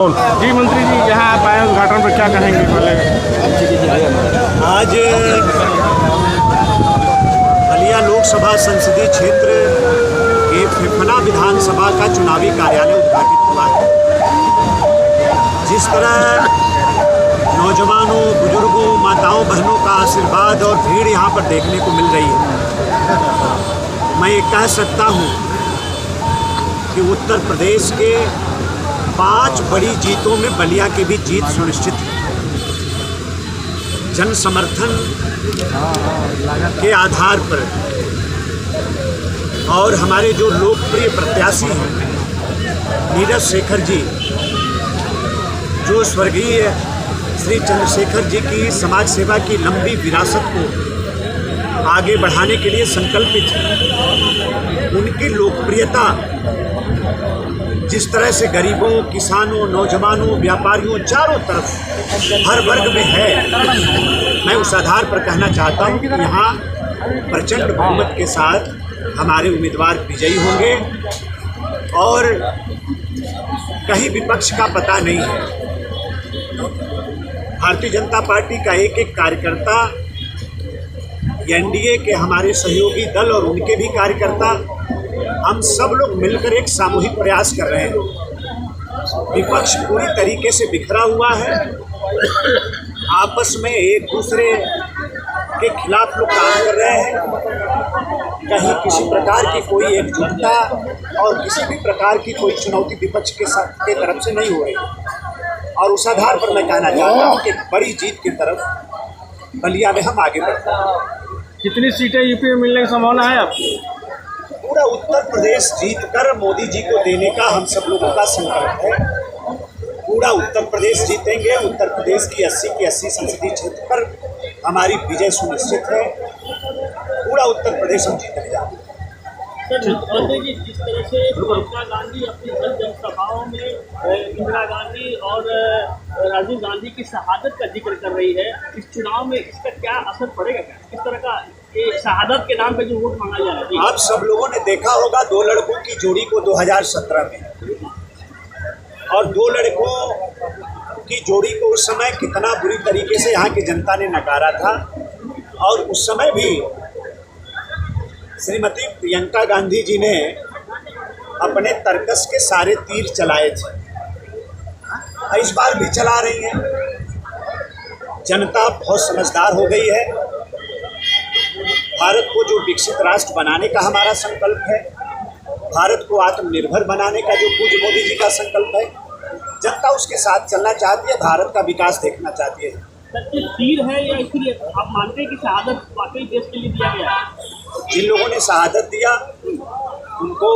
जी मंत्री जी, यहाँ आप आए उद्घाटन पर क्या कहेंगे पहले? आज बलिया लोकसभा संसदीय क्षेत्र के फेफना विधानसभा का चुनावी कार्यालय उद्घाटित हुआ है। जिस तरह नौजवानों, बुजुर्गों, माताओं, बहनों का आशीर्वाद और भीड़ यहाँ पर देखने को मिल रही है, मैं ये कह सकता हूँ कि उत्तर प्रदेश के 5 बड़ी जीतों में बलिया की भी जीत सुनिश्चित है। जन समर्थन के आधार पर और हमारे जो लोकप्रिय प्रत्याशी हैं नीरज शेखर जी, जो स्वर्गीय श्री चंद्रशेखर जी की समाज सेवा की लंबी विरासत को आगे बढ़ाने के लिए संकल्पित है, उनकी लोकप्रियता जिस तरह से गरीबों, किसानों, नौजवानों, व्यापारियों, चारों तरफ हर वर्ग में है, मैं उस आधार पर कहना चाहता हूँ कि यहाँ प्रचंड बहुमत के साथ हमारे उम्मीदवार विजयी होंगे और कहीं विपक्ष का पता नहीं है। भारतीय जनता पार्टी का एक एक कार्यकर्ता, एनडीए के हमारे सहयोगी दल और उनके भी कार्यकर्ता, हम सब लोग मिलकर एक सामूहिक प्रयास कर रहे हैं। विपक्ष पूरी तरीके से बिखरा हुआ है, आपस में एक दूसरे के खिलाफ लोग काम कर रहे हैं, कहीं किसी प्रकार की कोई एकजुटता और किसी भी प्रकार की कोई चुनौती विपक्ष के तरफ से नहीं हो रही। और उस आधार पर मैं कहना चाहता हूँ कि बड़ी जीत की तरफ बलिया में हम आगे बढ़ते हैं। कितनी सीटें यूपी में मिलने की संभावना है आपकी? पूरा उत्तर प्रदेश जीतकर मोदी जी को देने का हम सब लोगों का संकल्प है। पूरा उत्तर प्रदेश जीतेंगे। उत्तर प्रदेश की 80 के 80 संसदीय क्षेत्र पर हमारी विजय सुनिश्चित है। पूरा उत्तर प्रदेश हम जीतने जा रहे हैं। जी, जिस तरह से प्रियंका गांधी अपनी हर जनसभाओं में इंदिरा गांधी और राजीव गांधी की शहादत का जिक्र कर रही है, इस चुनाव में इसका क्या असर पड़ेगा? क्या किस तरह का शहादत के नाम पे जो वोट मांगा जा रहा है? आप सब लोगों ने देखा होगा 2 लड़कों की जोड़ी को 2017 में, और 2 लड़कों की जोड़ी को उस समय कितना बुरी तरीके से यहाँ की जनता ने नकारा था। और उस समय भी श्रीमती प्रियंका गांधी जी ने अपने तर्कस के सारे तीर चलाए थे, इस बार भी चला रही हैं। जनता बहुत समझदार हो गई है। भारत को जो विकसित राष्ट्र बनाने का हमारा संकल्प है, भारत को आत्मनिर्भर बनाने का जो पूज्य मोदी जी का संकल्प है, जनता उसके साथ चलना चाहती है, भारत का विकास देखना चाहती है। ये तीर है या इसलिए आप मानते हैं कि शहादत वाकई देश के लिए दिया गया है? जिन लोगों ने शहादत दिया उनको,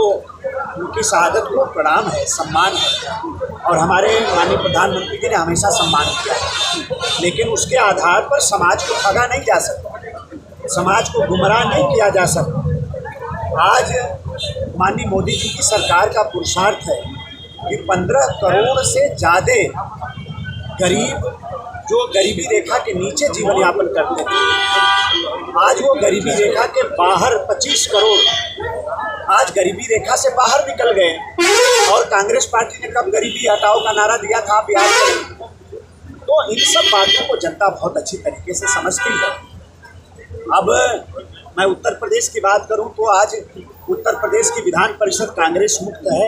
उनकी शहादत को प्रणाम है, सम्मान है, और हमारे माननीय प्रधानमंत्री जी ने हमेशा सम्मान किया है। लेकिन उसके आधार पर समाज को ठगा नहीं जा सकता, समाज को गुमराह नहीं किया जा सकता। आज माननीय मोदी जी की सरकार का पुरुषार्थ है कि 15 करोड़ से ज़्यादा गरीब जो गरीबी रेखा के नीचे जीवन यापन करते थे, आज वो गरीबी रेखा के बाहर 25 करोड़ आज गरीबी रेखा से बाहर निकल गए। और कांग्रेस पार्टी ने कब गरीबी हटाओ का नारा दिया था, आप याद करें। तो इन सब बातों को जनता बहुत अच्छी तरीके से समझती है। अब मैं उत्तर प्रदेश की बात करूं तो आज उत्तर प्रदेश की विधान परिषद कांग्रेस मुक्त है।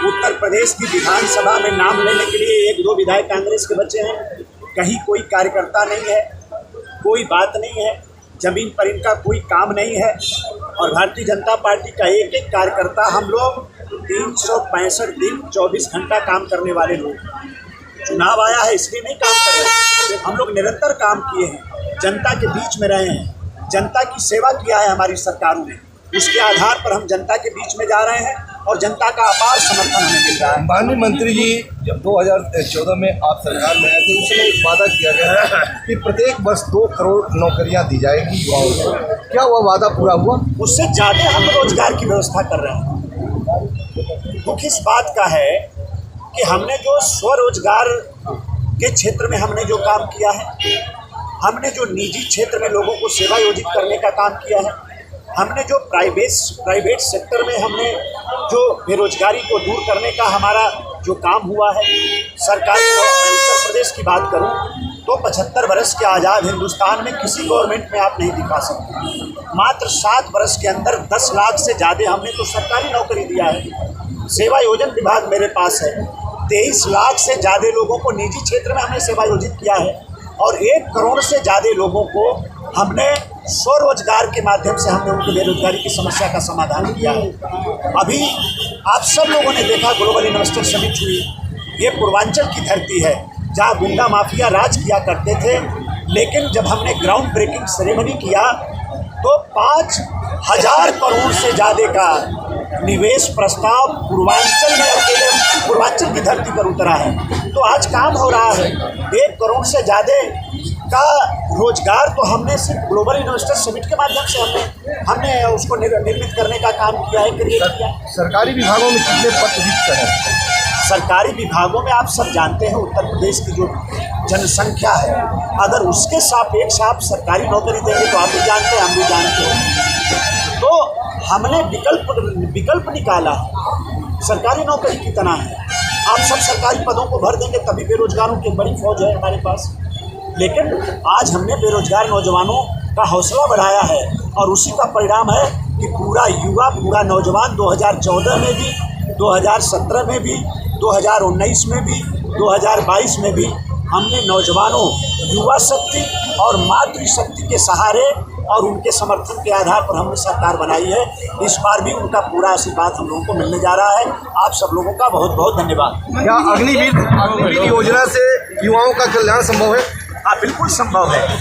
उत्तर प्रदेश की विधानसभा में नाम लेने के लिए 1-2 विधायक कांग्रेस के बचे हैं। कहीं कोई कार्यकर्ता नहीं है, कोई बात नहीं है, जमीन पर इनका कोई काम नहीं है। और भारतीय जनता पार्टी का एक एक कार्यकर्ता, हम लोग 365 दिन 24 घंटा काम करने वाले लोग। चुनाव आया है इसलिए नहीं काम कर रहे, हम लोग निरंतर काम किए हैं, जनता के बीच में रहे हैं, जनता की सेवा किया है हमारी सरकारों ने। उसके आधार पर हम जनता के बीच में जा रहे हैं और जनता का अपार समर्थन हमें मिल रहा है। माननीय मंत्री जी, जब 2014 में आप सरकार में आए थे, उस समय एक वादा किया गया कि प्रत्येक वर्ष 2 करोड़ नौकरियां दी जाएगी युवाओं को। क्या वह वादा पूरा हुआ? उससे ज़्यादा हम रोजगार की व्यवस्था कर रहे हैं। दुख इस बात का है कि हमने जो स्वरोजगार के क्षेत्र में हमने जो काम किया है, हमने जो निजी क्षेत्र में लोगों को सेवा योजित करने का काम किया है, हमने जो प्राइवेट सेक्टर में हमने जो बेरोजगारी को दूर करने का हमारा जो काम हुआ है सरकार, मैं उत्तर प्रदेश की बात करूं तो 75 वर्ष के आज़ाद हिंदुस्तान में किसी गवर्नमेंट में आप नहीं दिखा सकते। मात्र 7 वर्ष के अंदर 10 लाख से ज़्यादा हमने तो सरकारी नौकरी दिया है। सेवा योजन विभाग मेरे पास है, 23 लाख से ज़्यादा लोगों को निजी क्षेत्र में हमने सेवा योजित किया है और 1 करोड़ से ज़्यादा लोगों को हमने स्वरोजगार के माध्यम से हमने उनकी बेरोजगारी की समस्या का समाधान किया है। अभी आप सब लोगों ने देखा ग्लोबल इन्वेस्टर समिट हुई, ये पूर्वांचल की धरती है जहाँ गुंडा माफिया राज किया करते थे, लेकिन जब हमने ग्राउंड ब्रेकिंग सेरेमनी किया तो 5,000 करोड़ से ज़्यादा का निवेश प्रस्ताव पूर्वांचल में, अकेले पूर्वांचल की धरती पर उतरा है। तो आज काम हो रहा है। 1 करोड़ से ज़्यादा का रोजगार तो हमने सिर्फ ग्लोबल इन्वेस्टर समिट के माध्यम से हमने उसको निर्मित करने का काम किया है, क्रिएट किया है। सरकारी विभागों में कितने पद रिक्त हैं? सरकारी विभागों में आप सब जानते हैं उत्तर प्रदेश की जो जनसंख्या है, अगर उसके सापेक्ष आप सरकारी नौकरी देंगे तो आप भी जानते हैं, हम भी जानते हैं। तो हमने विकल्प निकाला, सरकारी नौकरी कितना है, आप सब सरकारी पदों को भर देंगे तभी बेरोजगारों की बड़ी फौज है हमारे पास। लेकिन आज हमने बेरोजगार नौजवानों का हौसला बढ़ाया है और उसी का परिणाम है कि पूरा युवा, पूरा नौजवान 2014 में भी, 2017 में भी, 2019 में भी, 2022 में भी हमने नौजवानों, युवा शक्ति और मातृशक्ति के सहारे और उनके समर्थन के आधार पर हमने सरकार बनाई है। इस बार भी उनका पूरा आशीर्वाद हम लोगों को मिलने जा रहा है। आप सब लोगों का बहुत बहुत धन्यवाद। क्या अग्निवीर योजना से युवाओं का कल्याण संभव है? हाँ, बिल्कुल संभव है।